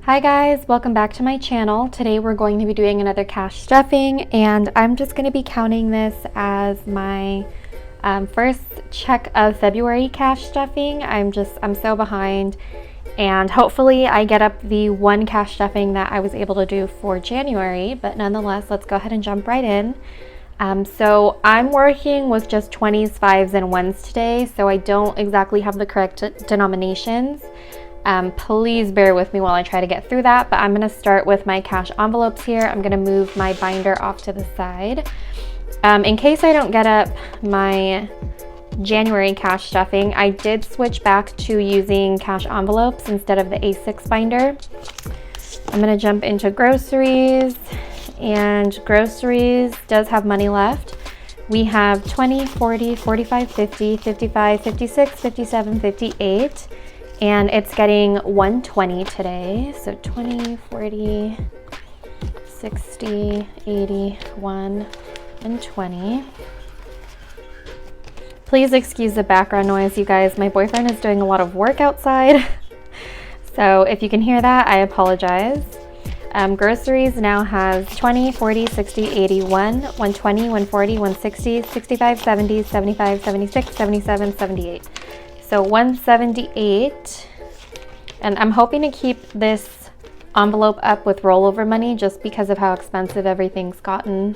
Hi guys, welcome back to my channel. Today we're going to be doing another cash stuffing, and I'm just going to be counting this as my first check of February cash stuffing. I'm so behind, and hopefully I get up the one cash stuffing that I was able to do for January, but nonetheless, let's go ahead and jump right in. So I'm working with just 20s, 5s, and 1s today, so I don't exactly have the correct denominations. Please bear with me while I try to get through that, but I'm going to start with my cash envelopes here. I'm going to move my binder off to the side. In case I don't get up my January cash stuffing, I did switch back to using cash envelopes instead of the A6 binder. I'm going to jump into groceries, and groceries does have money left. We have 20, 40, 45, 50, 55, 56, 57, 58. And it's getting 120 today. So 20, 40, 60, 80, 1, and 20. Please excuse the background noise, you guys. My boyfriend is doing a lot of work outside. So if you can hear that, I apologize. Groceries now has 20, 40, 60, 81, 120, 140, 160, 65, 70, 75, 76, 77, 78. So 178, and I'm hoping to keep this envelope up with rollover money just because of how expensive everything's gotten.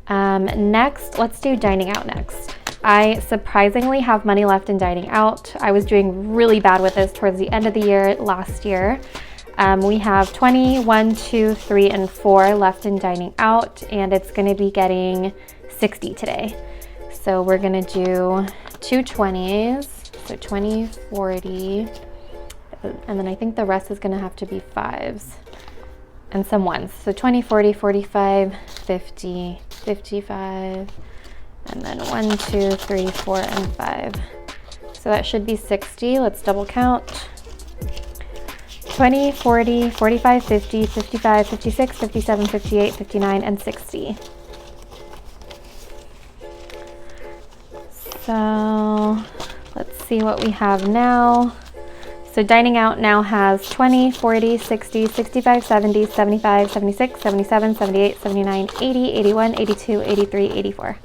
Next, let's do dining out next. I surprisingly have money left in dining out. I was doing really bad with this towards the end of the year last year. We have 20, 1, 2, 3, and 4 left in dining out, and it's going to be getting 60 today. So we're going to do two 20s. So 20, 40, and then I think the rest is going to have to be 5s and some 1s. So 20, 40, 45, 50, 55, and then 1, 2, 3, 4, and 5. So that should be 60. Let's double count. 20, 40, 45, 50, 55, 56, 57, 58, 59, and 60. So let's see what we have now. So dining out now has 20, 40, 60, 65, 70, 75, 76, 77, 78, 79, 80, 81, 82, 83, 84.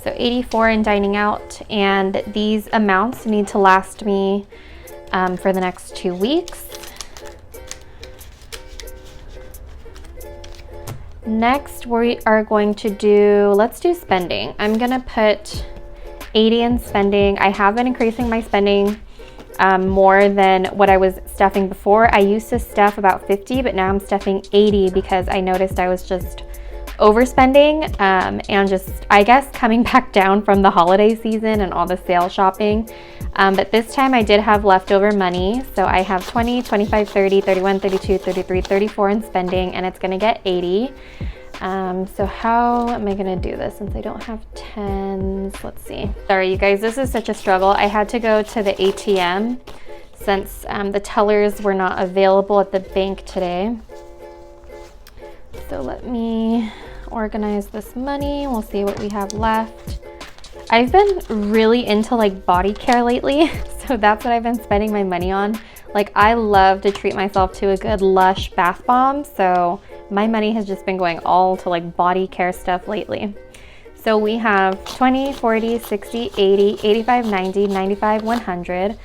So 84 in dining out, and these amounts need to last me for the next 2 weeks. Next, we are going to do, let's do spending. I'm gonna put 80 in spending. I have been increasing my spending more than what I was stuffing before. I used to stuff about 50, but now I'm stuffing 80 because I noticed I was just overspending and just, I guess, coming back down from the holiday season and all the sale shopping. But this time I did have leftover money. So I have 20, 25, 30, 31, 32, 33, 34 in spending, and it's gonna get 80. So how am I gonna do this since I don't have 10s? Let's see. Sorry, you guys, this is such a struggle. I had to go to the ATM since the tellers were not available at the bank today. So let me organize this money. We'll see what we have left. I've been really into like body care lately, so that's what I've been spending my money on. Like, I love to treat myself to a good Lush bath bomb, so my money has just been going all to like body care stuff lately. So we have 20, 40, 60, 80, 85, 90, 95, 100,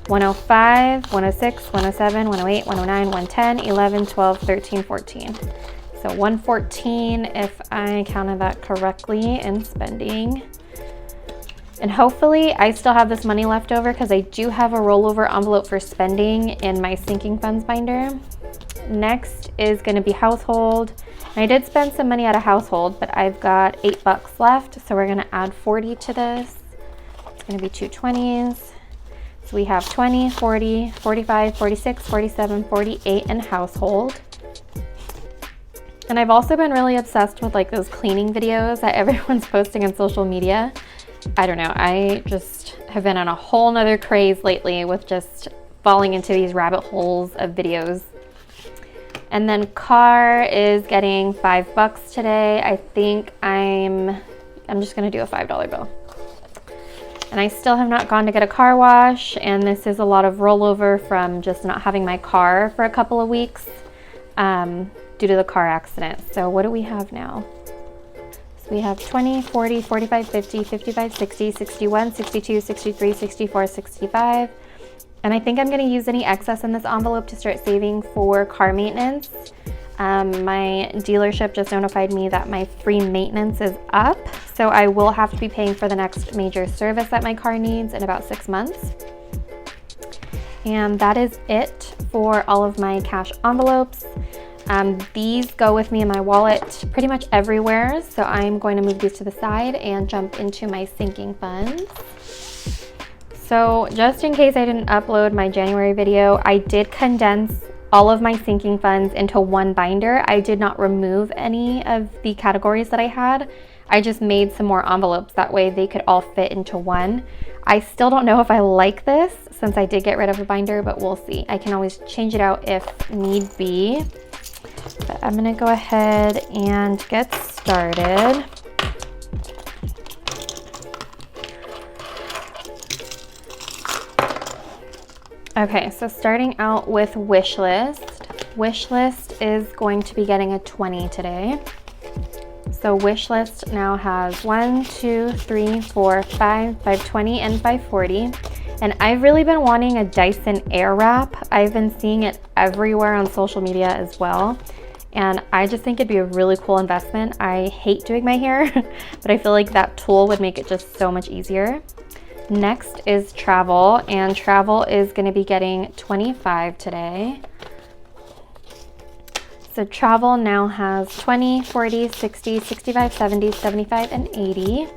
105, 106, 107, 108, 109, 110, 11, 12, 13, 14. So 114 if I counted that correctly in spending. And hopefully I still have this money left over because I do have a rollover envelope for spending in my sinking funds binder. Next is going to be household. And I did spend some money out of household, but I've got $8 left. So we're going to add 40 to this. It's going to be two 20s. So we have 20, 40, 45, 46, 47, 48 in household. And I've also been really obsessed with like those cleaning videos that everyone's posting on social media. I don't know, I just have been on a whole nother craze lately with just falling into these rabbit holes of videos. And then car is getting $5 today. I think I'm just gonna do a $5 bill. And I still have not gone to get a car wash, and this is a lot of rollover from just not having my car for a couple of weeks due to the car accident. So what do we have now? So we have 20, 40, 45, 50, 55, 60, 61, 62, 63, 64, 65. And I think I'm gonna use any excess in this envelope to start saving for car maintenance. My dealership just notified me that my free maintenance is up, so I will have to be paying for the next major service that my car needs in about 6 months. And that is it for all of my cash envelopes. These go with me in my wallet pretty much everywhere, so I'm going to move these to the side and jump into my sinking funds. So just in case I didn't upload my January video, I did condense all of my sinking funds into one binder. I did not remove any of the categories that I had. I just made some more envelopes. That way they could all fit into one. I still don't know if I like this since I did get rid of a binder, but we'll see. I can always change it out if need be. But I'm gonna go ahead and get started. Okay, so starting out with wish list. Wish list is going to be getting a 20 today. So wish list now has 1, 2, 3, 4, 5, 520, and 540. And I've really been wanting a Dyson Airwrap. I've been seeing it everywhere on social media as well. And I just think it'd be a really cool investment. I hate doing my hair, but I feel like that tool would make it just so much easier. Next is travel, and travel is going to be getting 25 today. So travel now has 20, 40, 60, 65, 70, 75, and 80.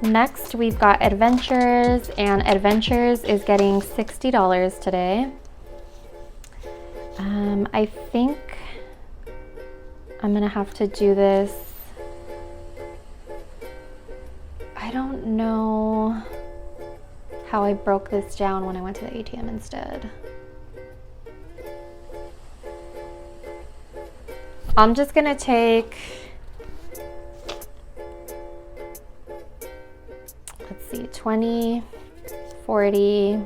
Next, we've got adventures, and adventures is getting $60 today. I think I'm going to have to do this. I don't know how I broke this down when I went to the ATM instead. I'm just gonna take, let's see, 20, 40.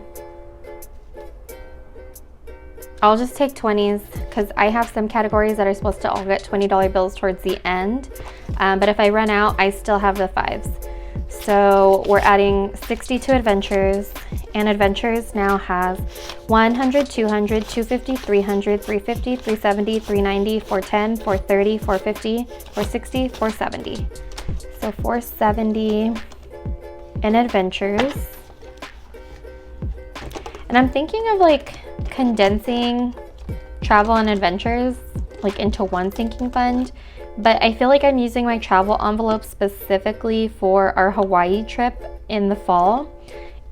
I'll just take 20s because I have some categories that are supposed to all get $20 bills towards the end. But if I run out, I still have the 5s. So we're adding 60 to adventures, and adventures now has 100, 200, 250, 300, 350, 370, 390, 410, 430, 450, 460, 470. So 470 in adventures. And I'm thinking of like condensing travel and adventures like into one sinking fund. But I feel like I'm using my travel envelope specifically for our Hawaii trip in the fall.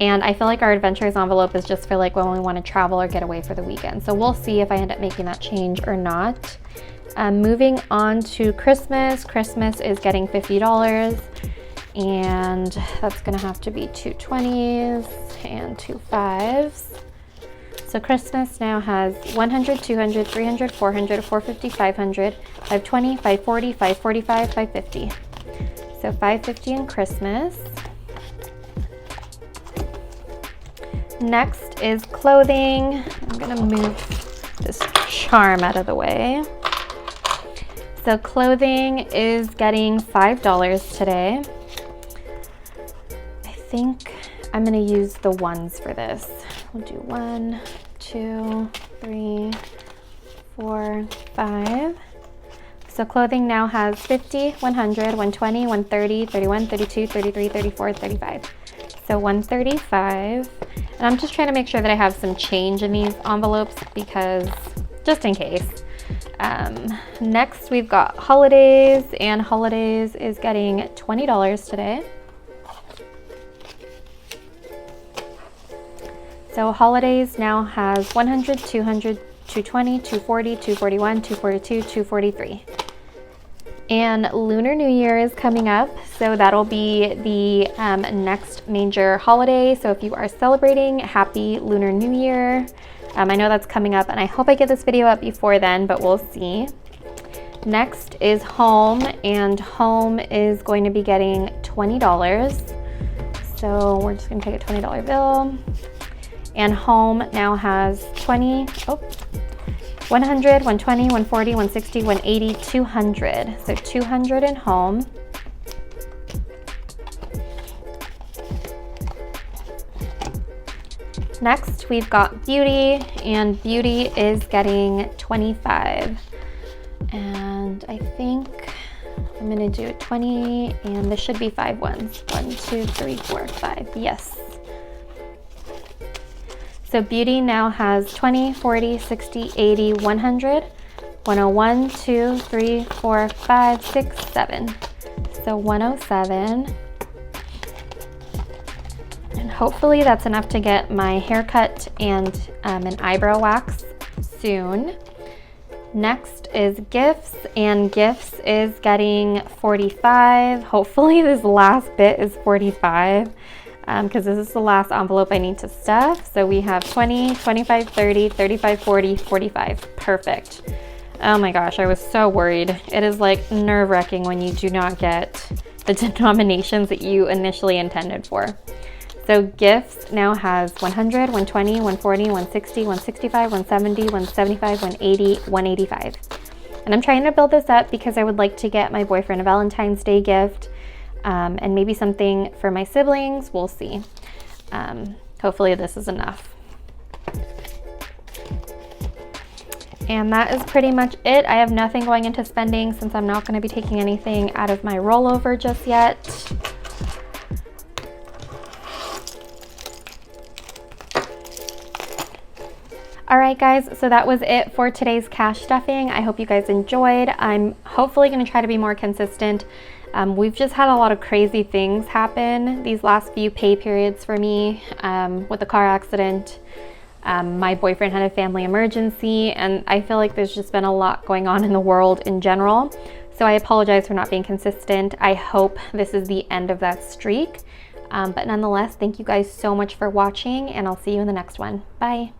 And I feel like our adventures envelope is just for like when we want to travel or get away for the weekend. So we'll see if I end up making that change or not. Moving on to Christmas. Christmas is getting $50. And that's going to have to be 2 20s and 2 5s. So Christmas now has 100, 200, 300, 400, 450, 500, 520, 540, 545, 550. So 550 in Christmas. Next is clothing. I'm gonna move this charm out of the way. So clothing is getting $5 today. I think I'm gonna use the ones for this. We'll do 1, 2, 3, 4, 5. So clothing now has 50, 100, 120, 130, 31, 32, 33, 34, 35. So 135. And I'm just trying to make sure that I have some change in these envelopes because just in case. Next we've got holidays, and holidays is getting $20 today. So holidays now has 100, 200, 220, 240, 241, 242, 243. And Lunar New Year is coming up, so that'll be the next major holiday. So if you are celebrating, happy Lunar New Year. I know that's coming up, and I hope I get this video up before then, but we'll see. Next is home, and home is going to be getting $20. So we're just gonna take a $20 bill. And home now has 100, 120, 140, 160, 180, 200. So 200 in home. Next, we've got beauty, and beauty is getting 25. And I think I'm gonna do 20, and this should be 5 ones. 1, 2, 3, 4, 5, yes. So beauty now has 20, 40, 60, 80, 100, 101, 2, 3, 4, 5, 6, 7. So 107. And hopefully that's enough to get my haircut and an eyebrow wax soon. Next is gifts, and gifts is getting 45. Hopefully this last bit is 45 because this is the last envelope I need to stuff. So we have 20, 25, 30, 35, 40, 45. Perfect. Oh my gosh, I was so worried. It is like nerve-wracking when you do not get the denominations that you initially intended for. So gifts now has 100, 120, 140, 160, 165, 170, 175, 180, 185. And I'm trying to build this up because I would like to get my boyfriend a Valentine's Day gift and maybe something for my siblings. We'll see. Hopefully this is enough. And that is pretty much it. I have nothing going into spending since I'm not going to be taking anything out of my rollover just yet. All right, guys, so that was it for today's cash stuffing. I hope you guys enjoyed. I'm hopefully going to try to be more consistent. We've just had a lot of crazy things happen these last few pay periods for me with the car accident. My boyfriend had a family emergency, and I feel like there's just been a lot going on in the world in general. So I apologize for not being consistent. I hope this is the end of that streak. But nonetheless, thank you guys so much for watching, and I'll see you in the next one. Bye.